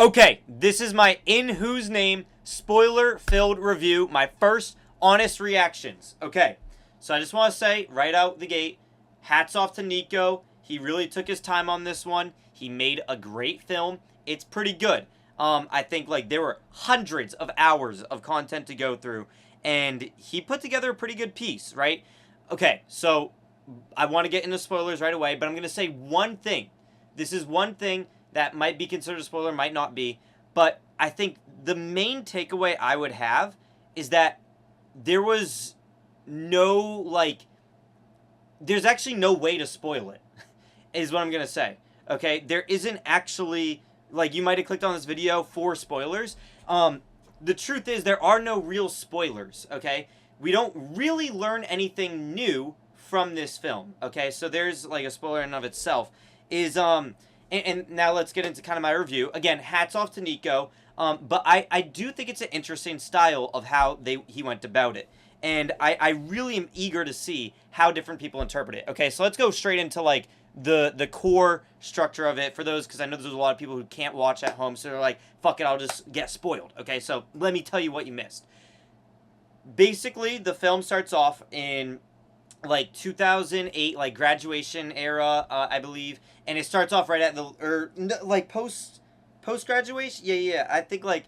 Okay, this is my In Whose Name spoiler-filled review, my first honest reactions. Okay, so I just want to say right out the gate, hats off to Nico. He really took his time on this one. He made a great film. It's pretty good. I think like there were hundreds of hours of content to go through, and he put together a pretty good piece, right? Okay, so I want to get into spoilers right away, but I'm going to say one thing. This is one thing that might be considered a spoiler, might not be. But I think the main takeaway I would have is that there was no, like, there's actually no way to spoil it, is what I'm going to say. Okay? There isn't actually, like, you might have clicked on this video for spoilers. The truth is, there are no real spoilers, okay? We don't really learn anything new from this film, okay? So there's, like, a spoiler in and of itself. And now let's get into kind of my review. Again, hats off to Nico, but I do think it's an interesting style of how he went about it. And I really am eager to see how different people interpret it. Okay, so let's go straight into, like, the core structure of it for those, because I know there's a lot of people who can't watch at home, so they're like, fuck it, I'll just get spoiled. Okay, so let me tell you what you missed. Basically, the film starts off in like 2008, like graduation era, I believe, and it starts off right at like post graduation. Yeah. I think like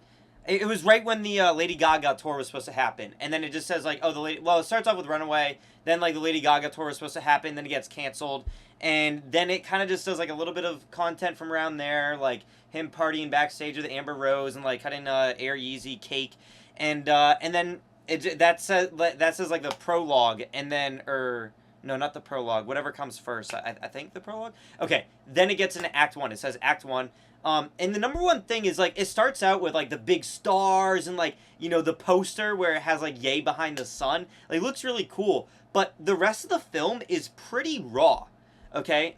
it was right when the Lady Gaga tour was supposed to happen, and then it just says like, oh, it starts off with Runaway, then like the Lady Gaga tour was supposed to happen, then it gets canceled, and then it kind of just does like a little bit of content from around there, like him partying backstage with Amber Rose and like cutting Air Yeezy cake, and then. That says like the prologue, and then, no, not the prologue, whatever comes first, I think the prologue? Okay, then it gets into Act 1, it says Act 1, and the number one thing is, like, it starts out with, like, the big stars, and, like, you know, the poster where it has, like, Yay behind the sun, like, it looks really cool, but the rest of the film is pretty raw, okay,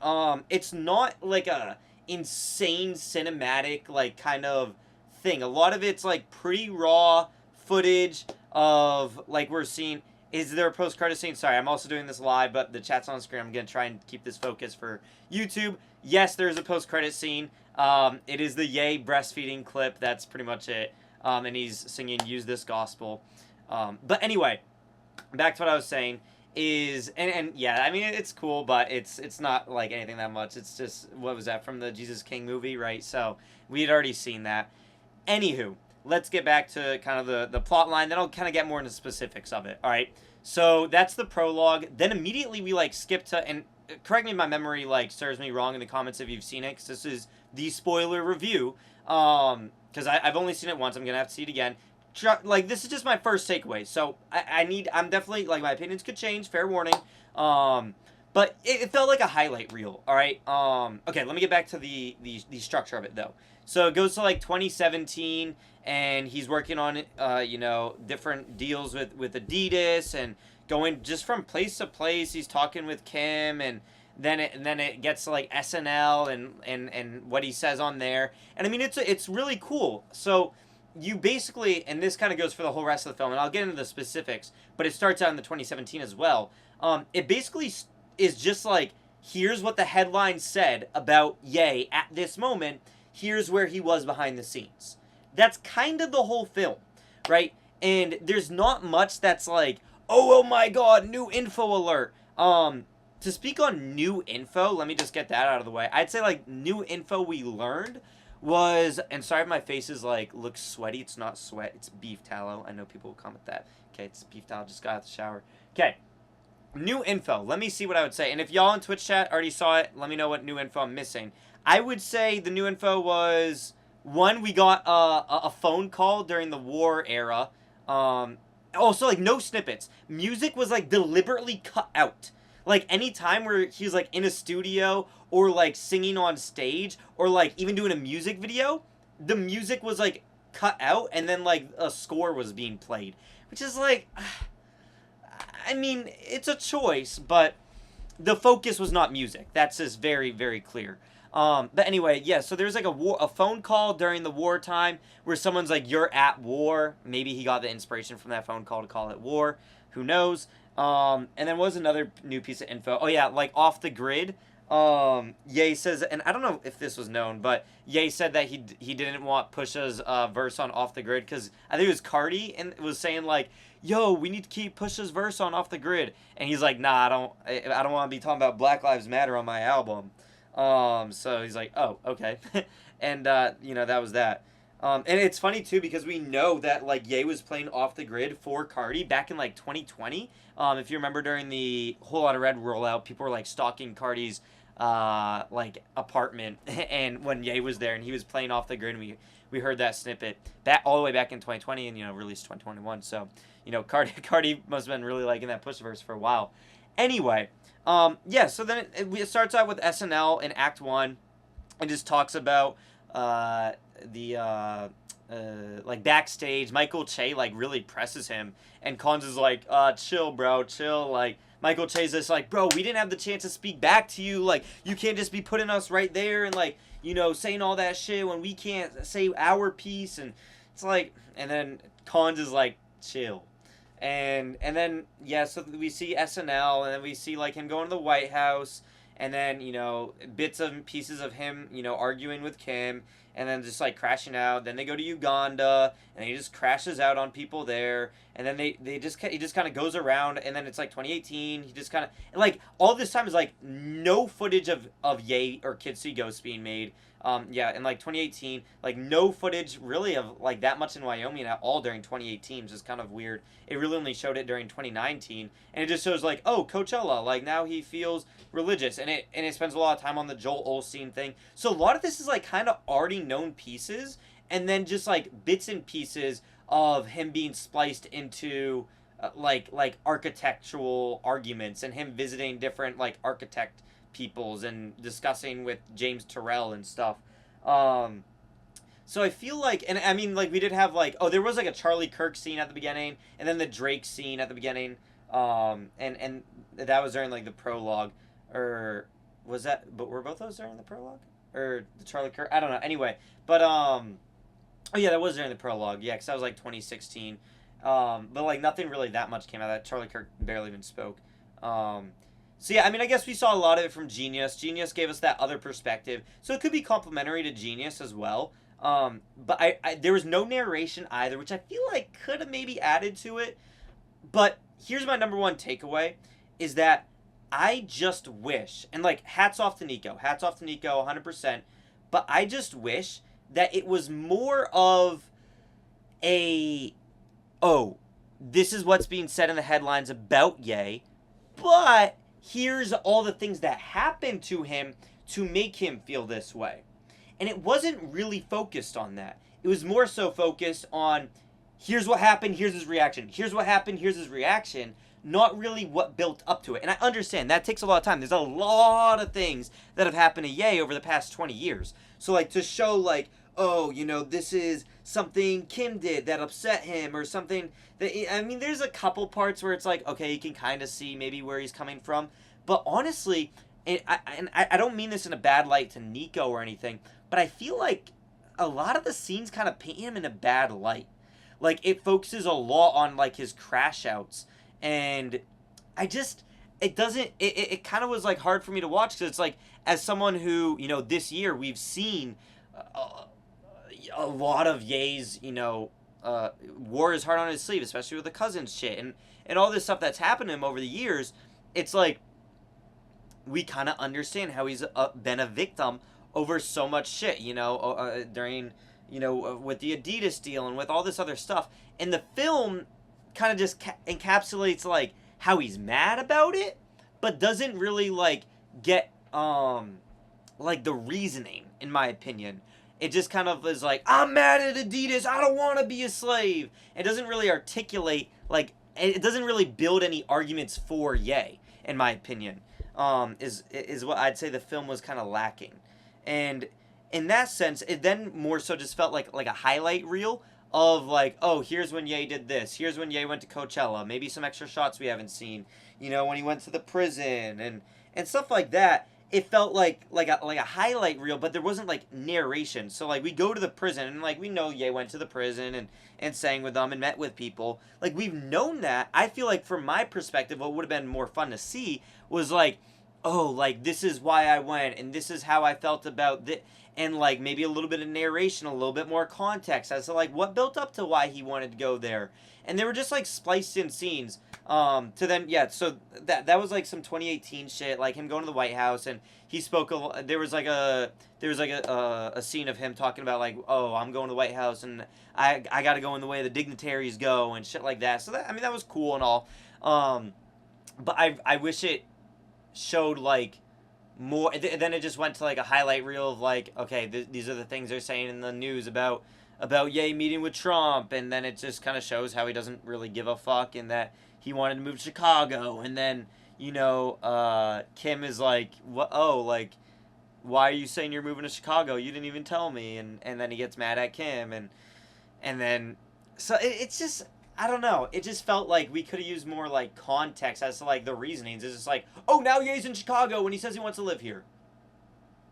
it's not, like, a insane cinematic, like, kind of thing, a lot of it's, like, pretty raw footage of, like, we're seeing, is there a post-credit scene? Sorry, I'm also doing this live, but the chat's on the screen. I'm going to try and keep this focus for YouTube. Yes, there's a post-credit scene. It is the Yay breastfeeding clip. That's pretty much it. And he's singing Use This Gospel. But anyway, back to what I was saying is, and yeah, I mean, it's cool, but it's not, like, anything that much. It's just, what was that, from the Jesus King movie, right? So, we had already seen that. Anywho, let's get back to kind of the plot line. Then I'll kind of get more into specifics of it. All right. So that's the prologue. Then immediately we like skip to, and correct me if my memory like serves me wrong in the comments if you've seen it, because this is the spoiler review. Because I've only seen it once. I'm gonna have to see it again. Like, this is just my first takeaway. So I'm definitely, like, my opinions could change. Fair warning. But it felt like a highlight reel. All right. Okay. Let me get back to the structure of it though. So it goes to like 2017. And he's working on, you know, different deals with Adidas and going just from place to place. He's talking with Kim, and then it gets to like SNL and what he says on there. And I mean, it's really cool. So you basically, and this kind of goes for the whole rest of the film, and I'll get into the specifics, but it starts out in the 2017 as well. It basically is just like, here's what the headline said about Ye at this moment. Here's where he was behind the scenes. That's kind of the whole film, right? And there's not much that's like, oh my god, new info alert. To speak on new info, let me just get that out of the way. I'd say, like, new info we learned was, and sorry if my face is, like, looks sweaty. It's not sweat. It's beef tallow. I know people will comment that. Okay, it's beef tallow. Just got out of the shower. Okay. New info. Let me see what I would say. And if y'all in Twitch chat already saw it, let me know what new info I'm missing. I would say the new info was... One, we got a phone call during the war era. Also, like, no snippets. Music was, like, deliberately cut out. Like, any time where he was, like, in a studio or, like, singing on stage or, like, even doing a music video, the music was, like, cut out and then, like, a score was being played. Which is, like, I mean, it's a choice, but the focus was not music. That's just very, very clear. But anyway, yeah, so there's like a phone call during the wartime where someone's like, you're at war. Maybe he got the inspiration from that phone call to call it war. Who knows? And then what was another new piece of info? Oh yeah, like Off the Grid. Ye says, and I don't know if this was known, but Ye said that he didn't want Pusha's verse on Off the Grid because I think it was Cardi and was saying like, "Yo, we need to keep Pusha's verse on Off the Grid," and he's like, "Nah, I don't want to be talking about Black Lives Matter on my album." So he's like, "Oh, okay," and that was that. And it's funny too because we know that like Ye was playing Off the Grid for Cardi back in like 2020. If you remember during the Whole Lotta Red rollout, people were like stalking Cardi's like apartment, and when Ye was there and he was playing Off the Grid, and we heard that snippet that all the way back in 2020 and released 2021. So Cardi must have been really liking that Push verse for a while. Anyway, yeah. So then it starts out with SNL in Act 1. It just talks about the like backstage. Michael Che like really presses him, and Cons is like, chill, bro, chill. Like Michael Che's just like, bro, we didn't have the chance to speak back to you. Like you can't just be putting us right there and like saying all that shit when we can't say our piece. And it's like, and then Cons is like, chill. And then yeah, so we see SNL, and then we see like him going to the White House, and then bits and pieces of him arguing with Kim, and then just like crashing out. Then they go to Uganda, and he just crashes out on people there, and then he just kind of goes around, and then it's like 2018. He just kind of like all this time is like no footage of Ye or Kids See Ghosts being made. Yeah, in like 2018, like no footage really of like that much in Wyoming at all during 2018, which is kind of weird. It really only showed it during 2019, and it just shows like, oh, Coachella, like now he feels religious, and it spends a lot of time on the Joel Osteen thing. So a lot of this is like kind of already known pieces, and then just like bits and pieces of him being spliced into like architectural arguments, and him visiting different like architect peoples and discussing with James Turrell and stuff. So I feel like, and I mean, like we did have like, there was like a Charlie Kirk scene at the beginning, and then the Drake scene at the beginning, and that was during like the prologue, or was that? But were both those during the prologue, or the Charlie Kirk? I don't know. Anyway, but oh yeah, that was during the prologue. Yeah, because that was like 2016. But like nothing really that much came out of that. Charlie Kirk barely even spoke. So yeah, I mean, I guess we saw a lot of it from Genius. Genius gave us that other perspective, so it could be complimentary to Genius as well. But I there was no narration either, which I feel like could have maybe added to it. But here's my number one takeaway, is that I just wish, and like hats off to Nico, 100%, but I just wish that it was more of a, this is what's being said in the headlines about Ye, but here's all the things that happened to him to make him feel this way. And it wasn't really focused on that. It was more so focused on, here's what happened, here's his reaction. Here's what happened, here's his reaction. Not really what built up to it. And I understand, that takes a lot of time. There's a lot of things that have happened to Ye over the past 20 years. So, like, to show, like, this is something Kim did that upset him, or something that, I mean, there's a couple parts where it's like, okay, you can kind of see maybe where he's coming from. But honestly, I don't mean this in a bad light to Nico or anything, but I feel like a lot of the scenes kind of paint him in a bad light. Like, it focuses a lot on, like, his crash outs, and it kind of was, like, hard for me to watch, because it's like, as someone who, this year we've seen a lot of Ye's, wore his heart on his sleeve, especially with the Cousins shit, and all this stuff that's happened to him over the years. It's like, we kind of understand how he's been a victim over so much shit, during, with the Adidas deal and with all this other stuff. And the film kind of just encapsulates, like, how he's mad about it, but doesn't really, like, get, like, the reasoning, in my opinion. It just kind of is like, I'm mad at Adidas, I don't want to be a slave. It doesn't really articulate, like, it doesn't really build any arguments for Ye, in my opinion, is what I'd say the film was kind of lacking. And in that sense, it then more so just felt like a highlight reel of, like, here's when Ye did this, here's when Ye went to Coachella, maybe some extra shots we haven't seen, when he went to the prison, and stuff like that. It felt like a highlight reel, but there wasn't, like, narration. So, like, we go to the prison, and, like, we know Ye went to the prison and sang with them and met with people. Like, we've known that. I feel like, from my perspective, what would have been more fun to see was, like, oh, like, this is why I went, and this is how I felt about this, and, like, maybe a little bit of narration, a little bit more context as to, like, what built up to why he wanted to go there. And they were just, like, spliced in scenes, to then, yeah, so that was, like, some 2018 shit, like, him going to the White House, and he spoke, there was, like, a scene of him talking about, like, oh, I'm going to the White House, and I gotta go in the way the dignitaries go, and shit like that. So, that, I mean, that was cool and all, but I wish it showed, like, more. Then it just went to, like, a highlight reel of, like, okay, these are the things they're saying in the news about Ye meeting with Trump, and then it just kind of shows how he doesn't really give a fuck, and that he wanted to move to Chicago, and then, you know, Kim is like, what? Oh, like, why are you saying you're moving to Chicago? You didn't even tell me, and then he gets mad at Kim, and then, so it's just, I don't know. It just felt like we could have used more, like, context as to, like, the reasonings. It's just like, oh, now Ye's in Chicago when he says he wants to live here.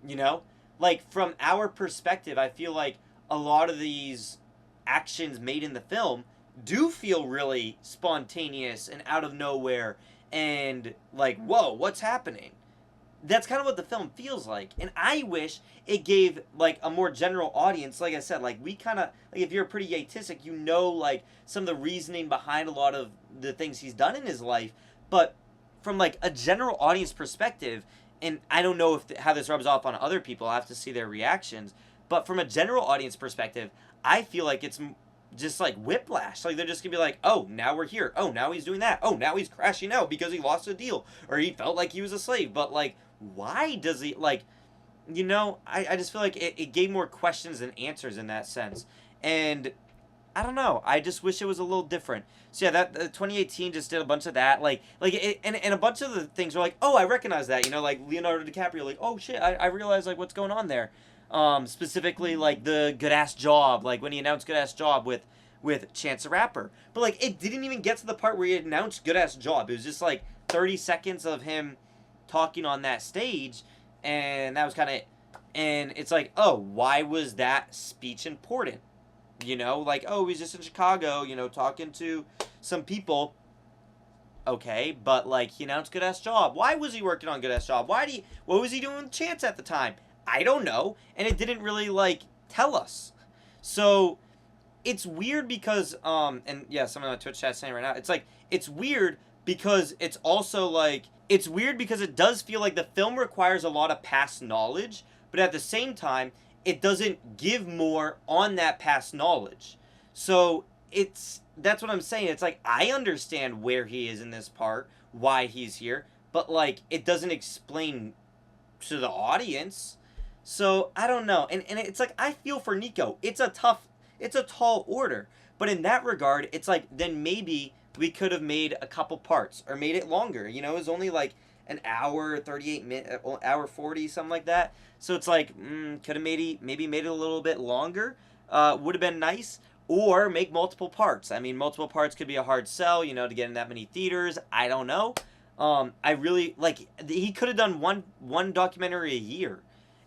You know? Like, from our perspective, I feel like a lot of these actions made in the film do feel really spontaneous and out of nowhere and, like, whoa, what's happening? That's kind of what the film feels like, and I wish it gave, like, a more general audience. Like I said, like, we kind of, like, if you're pretty Yetistic, you know, like, some of the reasoning behind a lot of the things he's done in his life, but from, like, a general audience perspective, and I don't know how this rubs off on other people, I'll have to see their reactions, but from a general audience perspective, I feel like it's just, like, whiplash. Like, they're just gonna be like, oh, now we're here, oh, now he's doing that, oh, now he's crashing out because he lost a deal, or he felt like he was a slave, but, like, why does he, like, you know, I just feel like it gave more questions than answers in that sense. And I don't know, I just wish it was a little different. So yeah, that 2018 just did a bunch of that, like and a bunch of the things were like, oh, I recognize that, you know, like Leonardo DiCaprio, like, oh shit, I realize, like, what's going on there. Specifically, like, the Good Ass Job, like, when he announced Good Ass Job with Chance the Rapper. But, like, it didn't even get to the part where he announced Good Ass Job. It was just, like, 30 seconds of him talking on that stage, and that was kind of, and it's like, oh, why was that speech important? You know, like, oh, he's just in Chicago, you know, talking to some people. Okay, but, like, he announced Good Ass Job. Why was he working on Good Ass Job? What was he doing with Chance at the time? I don't know, and it didn't really, like, tell us. So it's weird because, and yeah, someone on Twitch chat saying right now, it's like, it's weird because it's also, like, it's weird because it does feel like the film requires a lot of past knowledge, but at the same time, it doesn't give more on that past knowledge. So that's what I'm saying. It's like, I understand where he is in this part, why he's here, but, like, it doesn't explain to the audience. So I don't know. And it's like, I feel for Nico. It's a tall order. But in that regard, it's like, then maybe we could have made a couple parts or made it longer. You know, it was only like an hour, 38 minutes, hour 40, something like that. So it's like, could have maybe made it a little bit longer. Would have been nice. Or make multiple parts. I mean, multiple parts could be a hard sell, you know, to get in that many theaters. I don't know. I really, like, he could have done one documentary a year.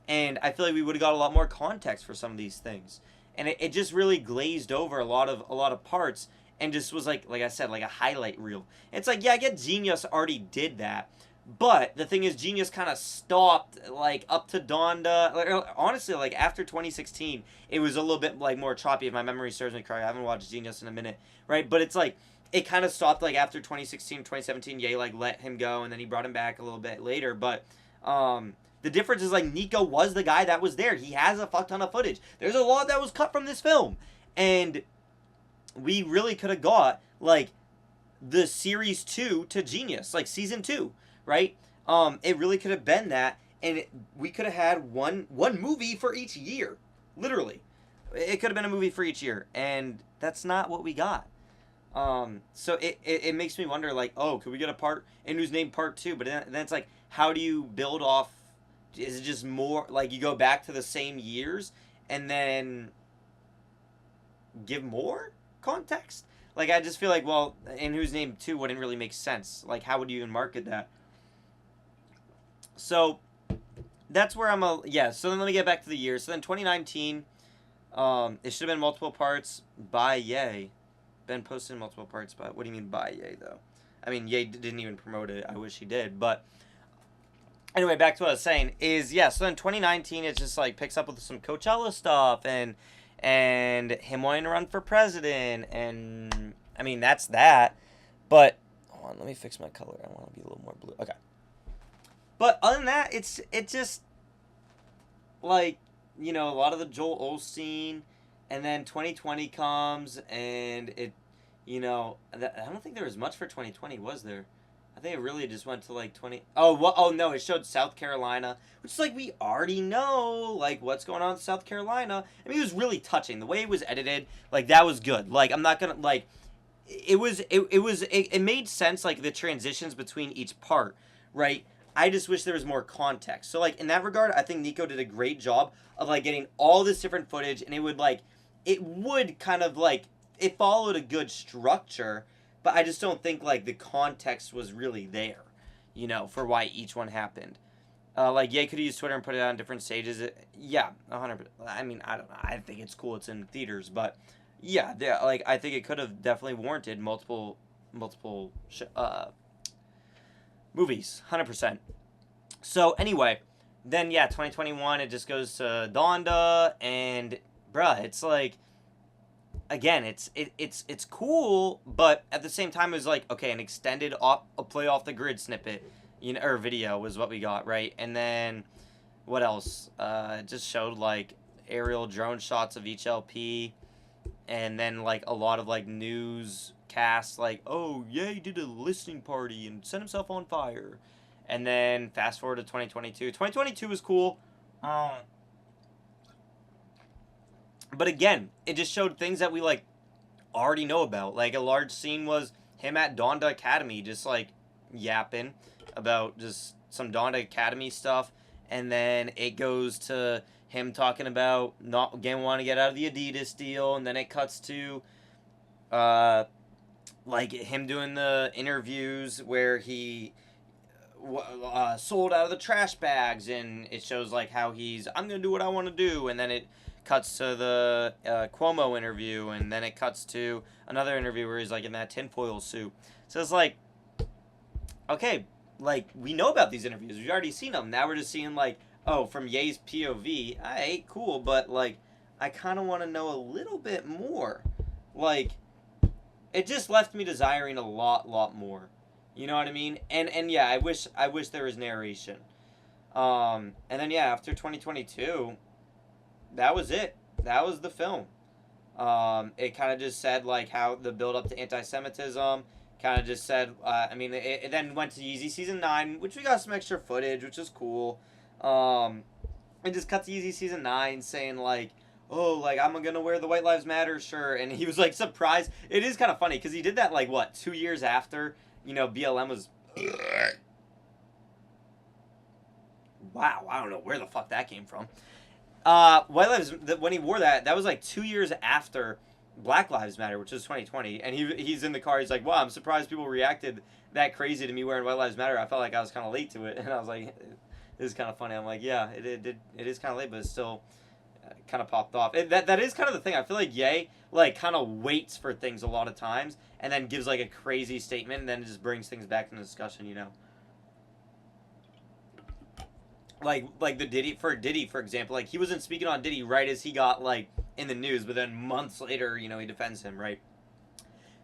And I feel like we would have got a lot more context for some of these things. And it just really glazed over a lot of parts, and just was like I said, like a highlight reel. It's like, yeah, I get Genius already did that, but the thing is, Genius kind of stopped, like, up to Donda. Like, honestly, like, after 2016, it was a little bit, like, more choppy, if my memory serves me correct. I haven't watched Genius in a minute, right? But it's like, it kind of stopped, like, after 2016, 2017. Ye, like, let him go, and then he brought him back a little bit later. But the difference is, like, Nico was the guy that was there. He has a fuck ton of footage. There's a lot that was cut from this film. And we really could have got, like, the series 2 to Genius, like season 2, right? It really could have been that, and we could have had one movie for each year, literally. It could have been a movie for each year, and that's not what we got. So it makes me wonder, like, oh, could we get a part in Who's Name Part 2? But then it's like, how do you build off? Is it just more like you go back to the same years and then give more context? Like, I just feel like, well, in Who's Name 2 wouldn't really make sense. Like, how would you even market that? So that's where so then let me get back to the year. So then 2019, it should have been multiple parts by Ye. Been posted in multiple parts by, what do you mean by Ye, though? I mean, Ye didn't even promote it. I wish he did. But Anyway, back to what I was saying is, yeah, so then 2019 it just like picks up with some Coachella stuff and him wanting to run for president, and I mean that's that. But hold on, let me fix my color. I want to be a little more blue. Okay. But other than that, it just like, a lot of the Joel Osteen, and then 2020 comes and I don't think there was much for 2020, was there? I think it really just went to like 20. Oh, what? Oh no, it showed South Carolina, which is like we already know like what's going on in South Carolina. I mean, it was really touching the way it was edited. Like that was good. Like I'm not gonna like. It made sense, like the transitions between each part, right? I just wish there was more context. So like in that regard, I think Nico did a great job of like getting all this different footage, and it would kind of like it followed a good structure, but I just don't think like the context was really there, for why each one happened. Like, yeah, could have used Twitter and put it on different stages. Yeah, 100%. I mean, I don't know. I think it's cool. It's in theaters, but yeah, like I think it could have definitely warranted multiple movies, 100%. So anyway, then yeah, 2021 it just goes to Donda, and bruh, it's like again, it's cool, but at the same time, it was like, okay, an extended a play off the grid snippet, or video was what we got, right? And then what else? It just showed like aerial drone shots of each LP, and then like a lot of like newscasts, like, oh yeah, he did a listening party and set himself on fire, and then fast forward to 2022. 2022 was cool. But again, it just showed things that we like already know about. Like a large scene was him at Donda Academy, just like yapping about just some Donda Academy stuff, and then it goes to him talking about not again wanting to get out of the Adidas deal, and then it cuts to like him doing the interviews where he sold out of the trash bags, and it shows like how I'm gonna do what I want to do, and then it cuts to the Cuomo interview, and then it cuts to another interview where he's like in that tinfoil suit. So it's like, okay, like we know about these interviews, we've already seen them. Now we're just seeing like, oh, from Ye's POV. Alright, cool, but like I kind of want to know a little bit more. Like it just left me desiring a lot more. You know what I mean? And yeah, I wish there was narration. And then yeah, after 2022, that was it. That was the film. It kind of just said like how the build up to anti-Semitism. Kind of just said. I mean, it then went to Yeezy season 9, which we got some extra footage, which is cool. It just cut to Yeezy season 9 saying like, oh, like I'm gonna wear the White Lives Matter shirt, and he was like surprised. It is kind of funny because he did that like what 2 years after BLM was. Wow, I don't know where the fuck that came from. White Lives, when he wore that was like 2 years after Black Lives Matter, which was 2020, and he's in the car. He's like, "Wow, I'm surprised people reacted that crazy to me wearing White Lives Matter. I felt like I was kind of late to it," and I was like, "This is kind of funny." I'm like, "Yeah, it is kind of late, but it's still kind of popped off." That is kind of the thing. I feel like Ye like kind of waits for things a lot of times, and then gives like a crazy statement, and then it just brings things back into discussion. Like the Diddy, for example, like he wasn't speaking on Diddy right as he got like in the news, but then months later, he defends him, right?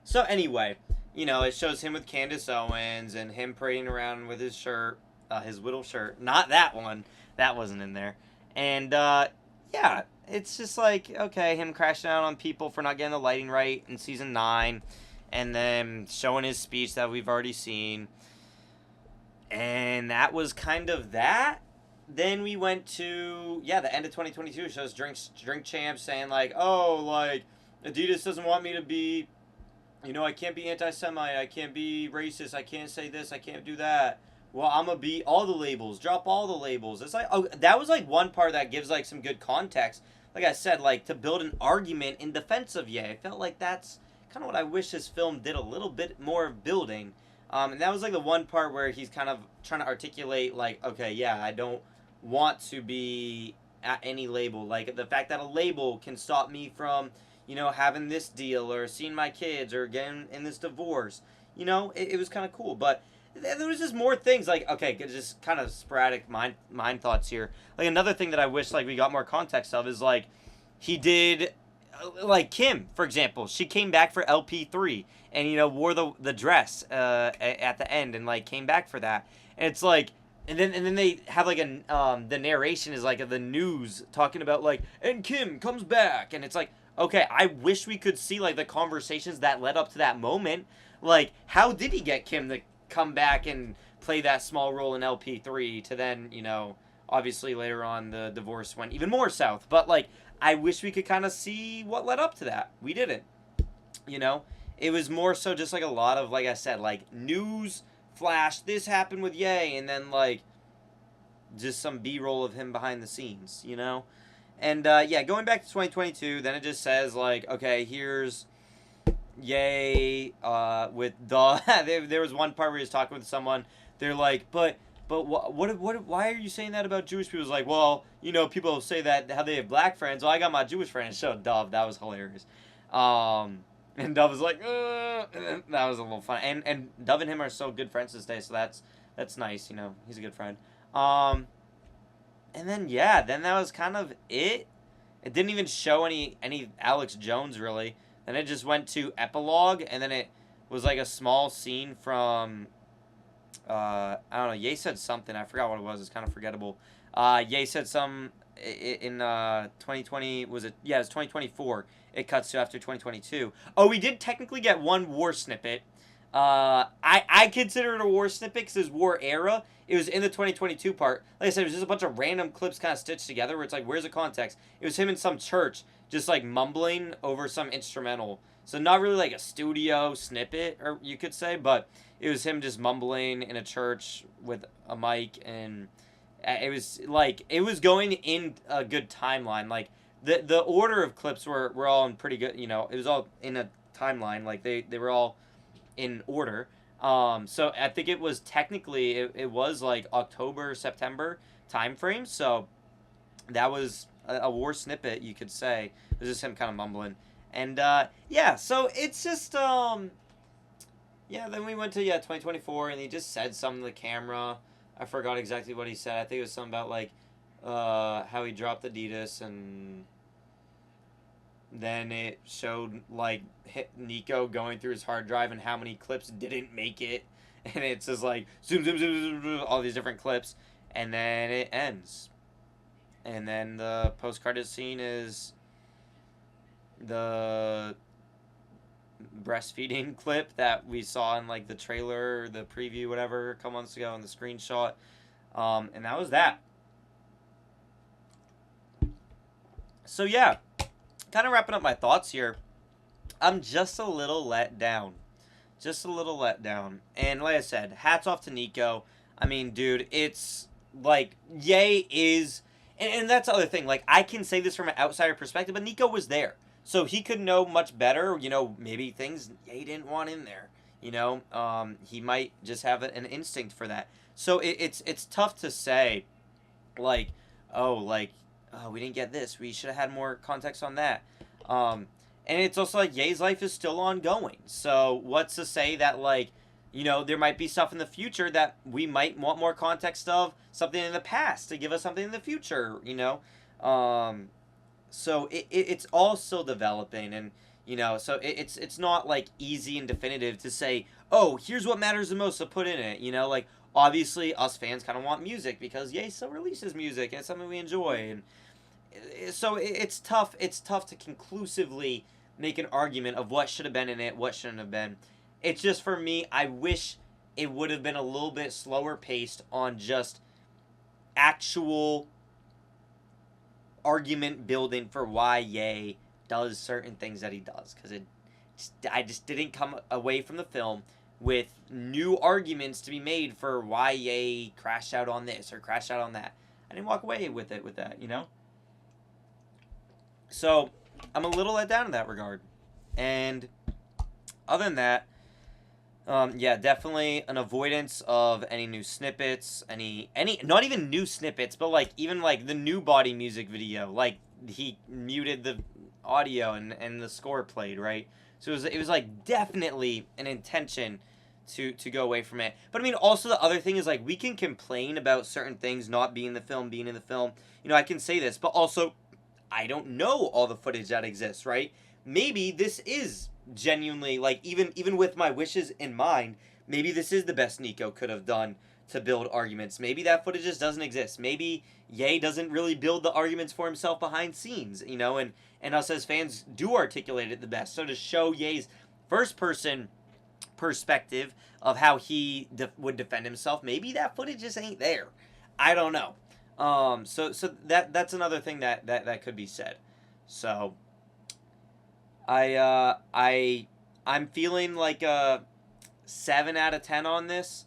So anyway, it shows him with Candace Owens and him parading around with his shirt, his Whittle shirt, not that one, that wasn't in there, and yeah, it's just like, okay, him crashing out on people for not getting the lighting right in season 9, and then showing his speech that we've already seen, and that was kind of that. Then we went to, the end of 2022. It shows Drink Champ saying, like, oh, like, Adidas doesn't want me to be, I can't be anti-Semite, I can't be racist, I can't say this, I can't do that. Well, I'm going to be all the labels, drop all the labels. It's like, oh, that was, like, one part that gives, like, some good context. Like I said, like, to build an argument in defense of Ye. I felt like that's kind of what I wish this film did a little bit more of building. And that was, like, the one part where he's kind of trying to articulate, like, okay, yeah, I don't want to be at any label. Like the fact that a label can stop me from, having this deal or seeing my kids or getting in this divorce. It was kind of cool. But there was just more things, like, okay, just kind of sporadic mind thoughts here. Like, another thing that I wish, like, we got more context of is, like, he did, like, Kim, for example. She came back for LP3 and, you know, wore the dress at the end and, like, came back for that. And it's like, and then they have, like, the narration is, like, the news talking about, like, and Kim comes back. And it's like, okay, I wish we could see, like, the conversations that led up to that moment. Like, how did he get Kim to come back and play that small role in LP3 to then, you know, obviously later on the divorce went even more south. But, like, I wish we could kind of see what led up to that. We didn't. You know? It was more so just, like, a lot of, like I said, like, news flash, this happened with Ye, and then, like, just some B-roll of him behind the scenes, you know? And, yeah, going back to 2022, then it just says, like, okay, here's Ye, with the... there was one part where he was talking with someone, they're like, but why are you saying that about Jewish people? It's like, well, you know, people say that, how they have black friends, well, I got my Jewish friend, and showed Dove, that was hilarious. And Dove was like, that was a little fun. And Dove and him are so good friends this day, so that's nice, you know. He's a good friend. And then, yeah, then that was kind of it. It didn't even show any Alex Jones, really. Then it just went to Epilogue, and then it was like a small scene from, I don't know, Ye said something. I forgot what it was. It's kind of forgettable. Ye said some in 2020, was it? Yeah, it was 2024. It cuts to after 2022. Oh, we did technically get one war snippet. I consider it a war snippet because it was war era. It was in the 2022 part. Like I said, it was just a bunch of random clips kind of stitched together where it's like, where's the context? It was him in some church just like mumbling over some instrumental. So not really like a studio snippet, or you could say, but it was him just mumbling in a church with a mic, and it was like, it was going in a good timeline. Like, the order of clips were all in pretty good, you know, it was all in a timeline, like they were all in order. So I think it was technically, it was like October, September time frame, so that was a war snippet, you could say. It was just him kind of mumbling. And yeah, so it's just yeah, then we went to 2024, and he just said something to the camera. I forgot exactly what he said. I think it was something about like how he dropped Adidas, and then it showed like Nico going through his hard drive and how many clips didn't make it, and it's just like zoom, zoom, zoom, zoom, zoom, all these different clips, and then it ends, and then the post-credit scene is the breastfeeding clip that we saw in like the trailer, or the preview, whatever, a couple months ago, in the screenshot, and that was that. So yeah, kind of wrapping up my thoughts here. I'm just a little let down. Just a little let down. And like I said, hats off to Nico. I mean, dude, it's like, Ye is... And that's the other thing. Like, I can say this from an outsider perspective, but Nico was there. So he could know much better, you know, maybe things Ye didn't want in there. You know, he might just have an instinct for that. So it's tough to say, like, we didn't get this. We should have had more context on that. And it's also like Ye's life is still ongoing. So what's to say that, like, you know, there might be stuff in the future that we might want more context of, something in the past to give us something in the future, you know? So it's all still developing, and, you know, so it's not, like, easy and definitive to say, oh, here's what matters the most to put in it, you know? Like, obviously, us fans kind of want music because Ye still releases music, and it's something we enjoy, and so it's tough to conclusively make an argument of what should have been in it, what shouldn't have been. It's just, for me, I wish it would have been a little bit slower paced on just actual argument building for why Ye does certain things that he does, because I just didn't come away from the film with new arguments to be made for why Ye crashed out on this or crashed out on that. I didn't walk away with that, you know? So, I'm a little let down in that regard. And other than that, yeah, definitely an avoidance of any new snippets, any not even new snippets, but like even like the New Body music video, like he muted the audio and the score played, right? So it was like definitely an intention to go away from it. But I mean, also the other thing is like we can complain about certain things not being in the film, being in the film. You know, I can say this, but also I don't know all the footage that exists, right? Maybe this is genuinely like even with my wishes in mind, maybe this is the best Nico could have done to build arguments. Maybe that footage just doesn't exist. Maybe Ye doesn't really build the arguments for himself behind scenes, you know, and us as fans do articulate it the best. So to show Ye's first person perspective of how he would defend himself, maybe that footage just ain't there. I don't know. So that's another thing that could be said. So I'm feeling like a 7 out of 10 on this.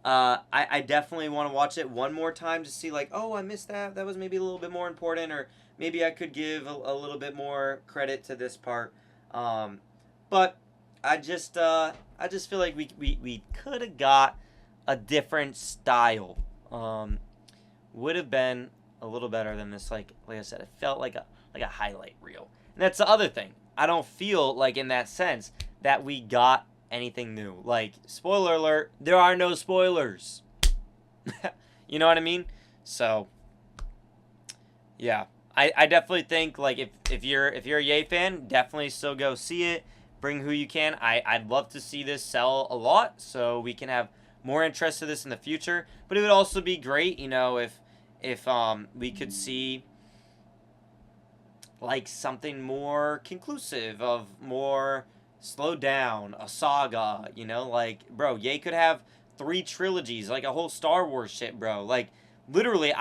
I definitely want to watch it one more time to see like, oh, I missed that. That was maybe a little bit more important, or maybe I could give a little bit more credit to this part. But I just feel like we could have got a different style. Would have been a little better than this. Like I said, it felt like a highlight reel. And that's the other thing. I don't feel like in that sense that we got anything new. Like, spoiler alert, there are no spoilers. You know what I mean? So yeah. I definitely think like if you're a Ye fan, definitely still go see it. Bring who you can. I'd love to see this sell a lot so we can have more interest to this in the future. But it would also be great, you know, if we could see like something more conclusive, of more slowed down, a saga, you know, like, bro, Ye could have 3 trilogies, like a whole Star Wars shit, bro. Like, literally,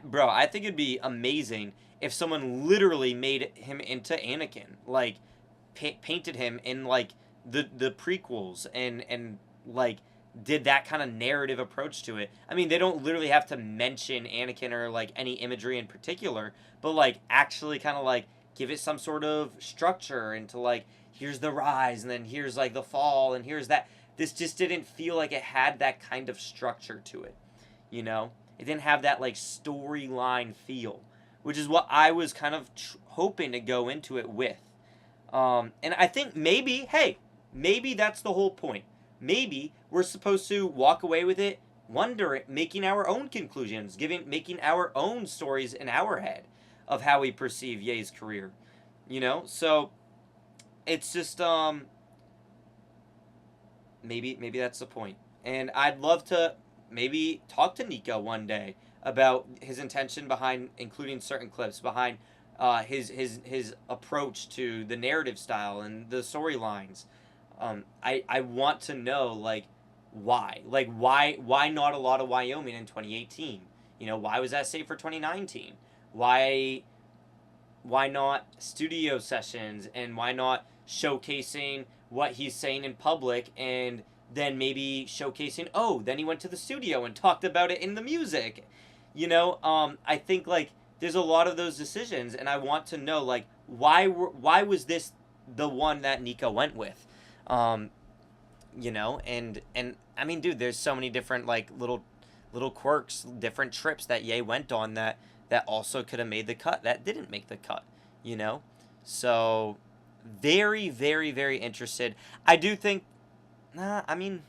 bro, I think it'd be amazing if someone literally made him into Anakin, like, painted him in, like, the prequels, and like, did that kind of narrative approach to it. I mean, they don't literally have to mention Anakin or, like, any imagery in particular, but, like, actually kind of, like, give it some sort of structure into, like, here's the rise, and then here's, like, the fall, and here's that. This just didn't feel like it had that kind of structure to it, you know? It didn't have that, like, storyline feel, which is what I was kind of hoping to go into it with. And I think maybe, hey, maybe that's the whole point. Maybe we're supposed to walk away with it, making our own conclusions, making our own stories in our head of how we perceive Ye's career, you know? So it's just maybe that's the point. And I'd love to maybe talk to Nico one day about his intention behind including certain clips, behind his approach to the narrative style and the storylines. I want to know, like, why? Like, why not a lot of Wyoming in 2018? You know, why was that saved for 2019? Why not studio sessions, and why not showcasing what he's saying in public, and then maybe showcasing, oh, then he went to the studio and talked about it in the music. You know, I think, like, there's a lot of those decisions, and I want to know, like, why was this the one that Nico went with? You know, and I mean, dude, there's so many different, like, little quirks, different trips that Ye went on that also could have made the cut, that didn't make the cut, you know? So, very, very, very interested. I do think, I mean,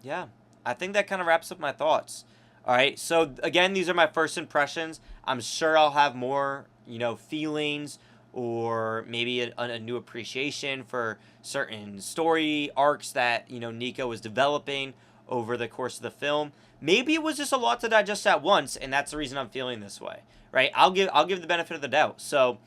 yeah, I think that kind of wraps up my thoughts. All right, so again, these are my first impressions. I'm sure I'll have more, you know, feelings, or maybe a new appreciation for certain story arcs that, you know, Nico was developing over the course of the film. Maybe it was just a lot to digest at once, and that's the reason I'm feeling this way, right? I'll give the benefit of the doubt. So,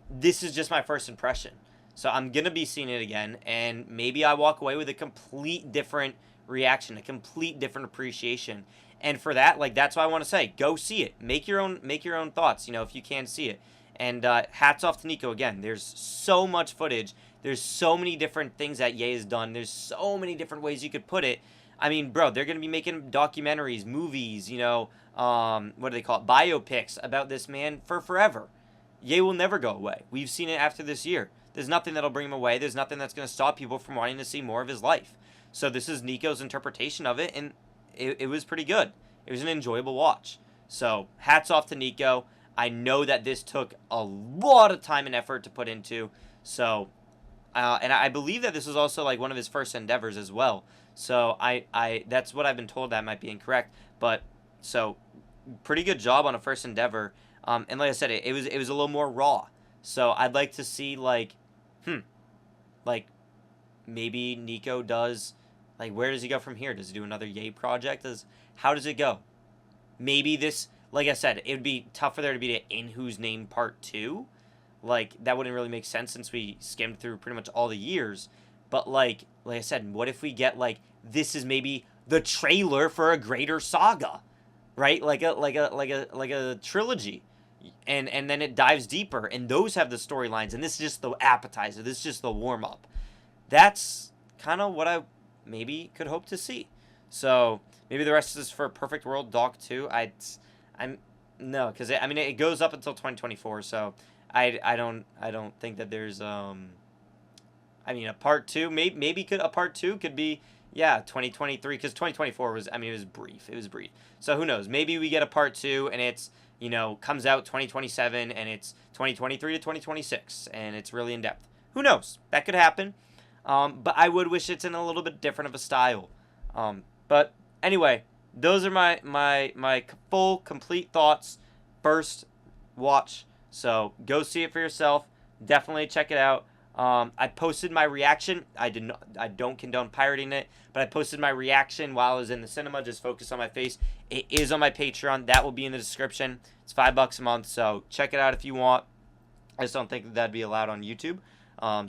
this is just my first impression. So I'm gonna be seeing it again, and maybe I walk away with a complete different reaction, a complete different appreciation. And for that, like, that's why I want to say, go see it. Make your own thoughts, you know, if you can see it. And hats off to Nico again. There's so much footage. There's so many different things that Ye has done. There's so many different ways you could put it. I mean, bro, they're going to be making documentaries, movies, you know, what do they call it? Biopics about this man for forever. Ye will never go away. We've seen it after this year. There's nothing that'll bring him away. There's nothing that's going to stop people from wanting to see more of his life. So this is Nico's interpretation of it, and it was pretty good. It was an enjoyable watch. So hats off to Nico. I know that this took a lot of time and effort to put into, so And I believe that this was also like one of his first endeavors as well. So I that's what I've been told. That might be incorrect, but so pretty good job on a first endeavor. And like I said, it was a little more raw. So I'd like to see like, like maybe Nico does, like, where does he go from here? Does he do another Ye project? How does it go? Maybe this, like I said, it would be tough for there to be an In Whose Name Part 2. Like, that wouldn't really make sense since we skimmed through pretty much all the years. But, like I said, what if we get, like, this is maybe the trailer for a greater saga, right? Like a trilogy. And then it dives deeper, and those have the storylines, and this is just the appetizer. This is just the warm-up. That's kind of what I maybe could hope to see. So maybe the rest is for Perfect World Doc 2. I'm no, because I mean it goes up until 2024. So I don't think that there's I mean a part 2 maybe a part 2 could be 2023, because 2024 was, I mean, it was brief. So who knows? Maybe we get a part 2 and it's, comes out 2027 and it's 2023 to 2026 and it's really in depth. Who knows? That could happen. But I would wish it's in a little bit different of a style. But anyway, those are my full, complete thoughts. First watch. So go see it for yourself. Definitely check it out. I posted my reaction. I don't condone pirating it, but I posted my reaction while I was in the cinema. Just focus on my face. It is on my Patreon. That will be in the description. It's $5 a month, so check it out if you want. I just don't think that'd be allowed on YouTube.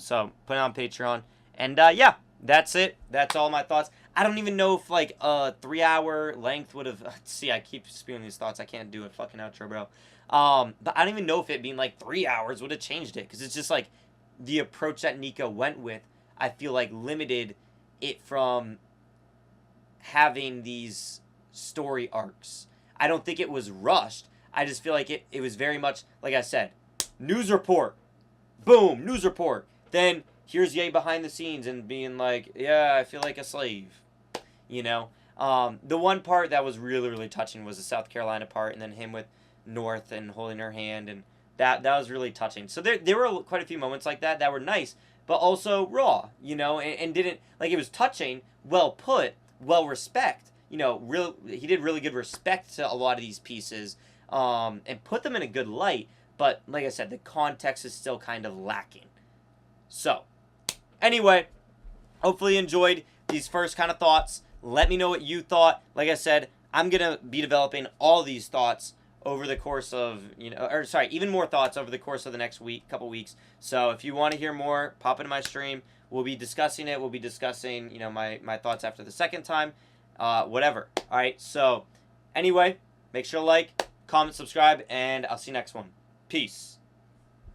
So put it on Patreon. And that's it. That's all my thoughts. I don't even know if like a 3-hour length would have. See, I keep spewing these thoughts. I can't do a fucking outro, bro. But I don't even know if it being like 3 hours would have changed it, because it's just like the approach that Nico went with. I feel like limited it from having these story arcs. I don't think it was rushed. I just feel like it was very much, like I said, news report. Boom, news report. Then here's Ye behind the scenes and being like, yeah, I feel like a slave. The one part that was really, really touching was the South Carolina part, and then him with North and holding her hand, and that was really touching. So there were quite a few moments like that were nice, but also raw, and didn't, like, it was touching, well put, well respect. He did really good respect to a lot of these pieces, and put them in a good light, but like I said, the context is still kind of lacking. So, anyway, hopefully you enjoyed these first kind of thoughts. Let me know what you thought. Like I said, I'm going to be developing all these thoughts over the course of, even more thoughts over the course of the next couple weeks. So if you want to hear more, pop into my stream. We'll be discussing it. We'll be discussing, my thoughts after the second time, whatever. All right. So anyway, make sure to like, comment, subscribe, and I'll see you next one. Peace.